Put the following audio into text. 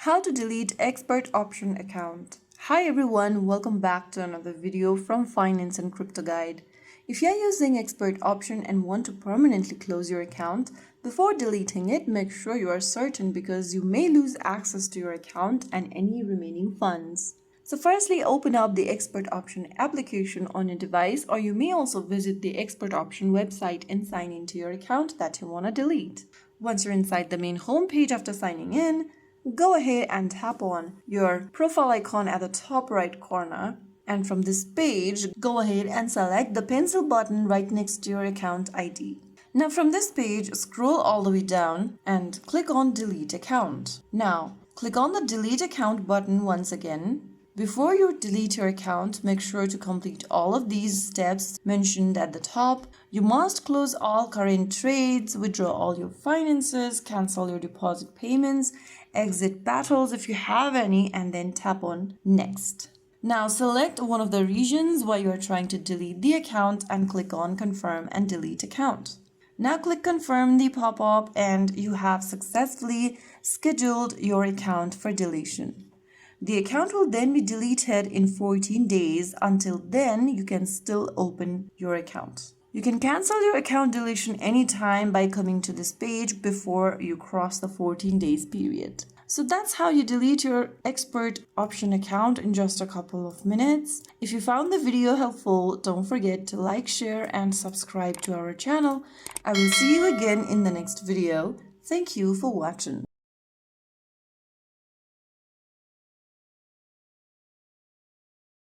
How to delete ExpertOption account. Hi everyone, welcome back to another video from Finance and Crypto Guide. If you are using ExpertOption and want to permanently close your account, before deleting it, make sure you are certain because you may lose access to your account and any remaining funds. So firstly, open up the ExpertOption application on your device, or you may also visit the ExpertOption website and sign into your account that you want to delete. Once you're inside the main home page after signing in, go ahead and tap on your profile icon at the top right corner. And from this page, go ahead and select the pencil button right next to your account ID. Now from this page, scroll all the way down and click on Delete Account. Now, click on the Delete Account button once again. Before you delete your account, make sure to complete all of these steps mentioned at the top. You must close all current trades, withdraw all your finances, cancel your deposit payments, exit battles if you have any, and then tap on Next. Now select one of the regions where you are trying to delete the account and click on Confirm and Delete Account. Now click Confirm the pop-up and you have successfully scheduled your account for deletion. The account will then be deleted in 14 days. Until then, you can still open your account. You can cancel your account deletion anytime by coming to this page before you cross the 14 days period. So that's how you delete your ExpertOption account in just a couple of minutes. If you found the video helpful, don't forget to like, share, and subscribe to our channel. I will see you again in the next video. Thank you for watching.